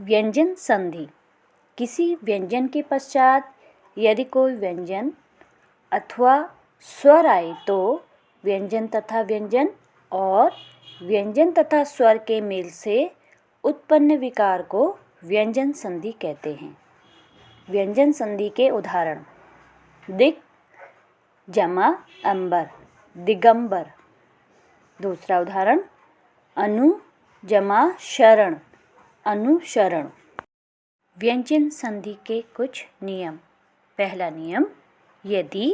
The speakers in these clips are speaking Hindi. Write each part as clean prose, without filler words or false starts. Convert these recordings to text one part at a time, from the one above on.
व्यंजन संधि। किसी व्यंजन के पश्चात यदि कोई व्यंजन अथवा स्वर आए तो व्यंजन तथा व्यंजन और व्यंजन तथा स्वर के मेल से उत्पन्न विकार को व्यंजन संधि कहते हैं। व्यंजन संधि के उदाहरण: दिक् जमा अंबर, दिगंबर। दूसरा उदाहरण: अनु जमा शरण, अनुशरण। व्यंजन संधि के कुछ नियम। पहला नियम: यदि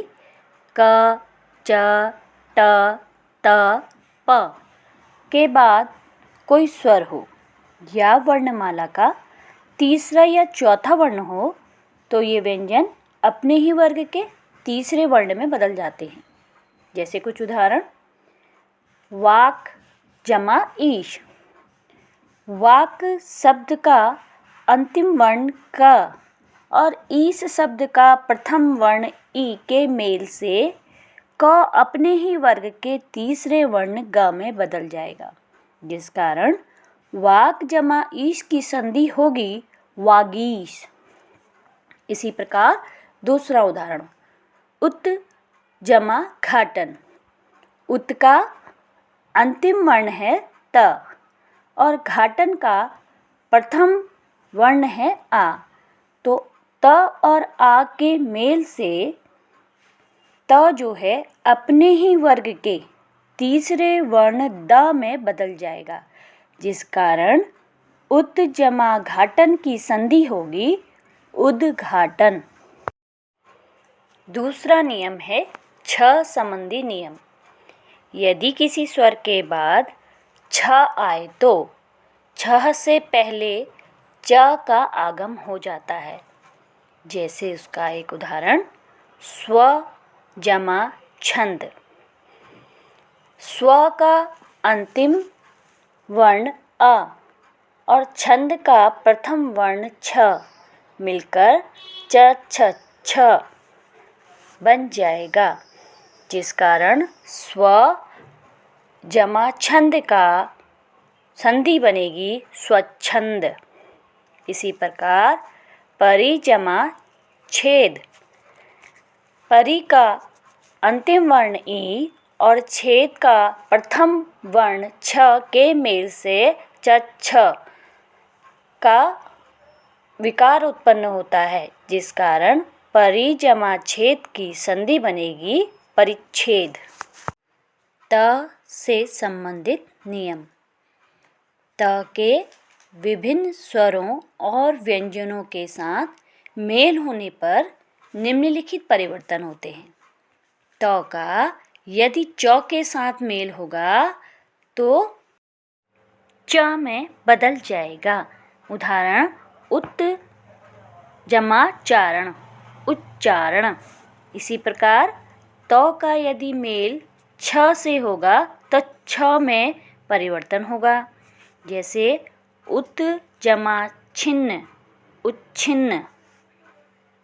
क, च, ट, त, प के बाद कोई स्वर हो या वर्णमाला का तीसरा या चौथा वर्ण हो तो ये व्यंजन अपने ही वर्ग के तीसरे वर्ण में बदल जाते हैं। जैसे कुछ उदाहरण: वाक जमा ईश। वाक शब्द का अंतिम वर्ण क और ईश शब्द का प्रथम वर्ण ई के मेल से क अपने ही वर्ग के तीसरे वर्ण ग में बदल जाएगा, जिस कारण वाक जमा ईश की संधि होगी वागीश। इसी प्रकार दूसरा उदाहरण: उत जमा घाटन। उत का अंतिम वर्ण है त और घाटन का प्रथम वर्ण है आ, तो त और आ के मेल से त जो है अपने ही वर्ग के तीसरे वर्ण द में बदल जाएगा, जिस कारण उत जमा घाटन की संधि होगी उद्घाटन। दूसरा नियम है छ संबंधी नियम। यदि किसी स्वर के बाद छ आए तो छ से पहले च का आगम हो जाता है। जैसे उसका एक उदाहरण: स्व जमा छंद। स्व का अंतिम वर्ण अ और छंद का प्रथम वर्ण छ मिलकर च छ छ बन जाएगा, जिस कारण स्व जमा छंद का संधि बनेगी स्वच्छंद। इसी प्रकार परि जमा छेद। परि का अंतिम वर्ण ई और छेद का प्रथम वर्ण छ के मेल से च छ का विकार उत्पन्न होता है, जिस कारण परि जमा छेद की संधि बनेगी परिच्छेद। त से संबंधित नियम। त के विभिन्न स्वरों और व्यंजनों के साथ मेल होने पर निम्नलिखित परिवर्तन होते हैं। त का यदि च के साथ मेल होगा तो च में बदल जाएगा। उदाहरण: उत जमा चारण, उच्चारण। इसी प्रकार त का यदि मेल छ से होगा तो छ में परिवर्तन होगा। जैसे उत जमा छिन्न, उच्छिन्न।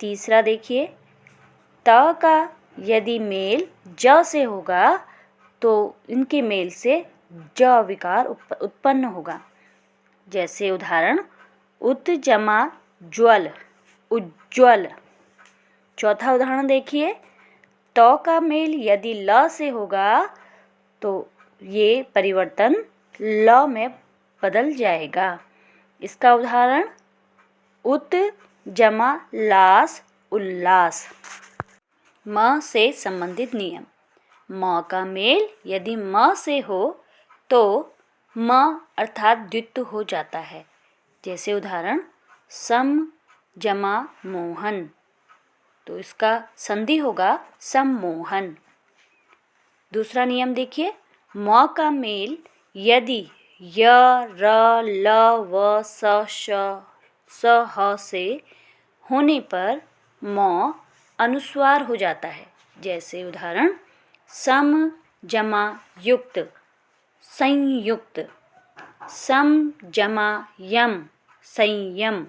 तीसरा देखिए, त का यदि मेल ज से होगा तो इनके मेल से ज विकार उत्पन्न होगा। जैसे उदाहरण: उत जमा ज्वल, उज्ज्वल। चौथा उदाहरण देखिए, त का मेल यदि ल से होगा तो ये परिवर्तन ल में बदल जाएगा। इसका उदाहरण: उत जमा लास, उल्लास। म से संबंधित नियम। म का मेल यदि म से हो तो म अर्थात द्वित्व हो जाता है। जैसे उदाहरण: सम जमा मोहन, तो इसका संधि होगा सम्मोहन। दूसरा नियम देखिए, म का मेल यदि य, र, ल, व, स, ह से होने पर म अनुस्वार हो जाता है। जैसे उदाहरण: सम जमा युक्त, संयुक्त। सम जमा यम, संयम।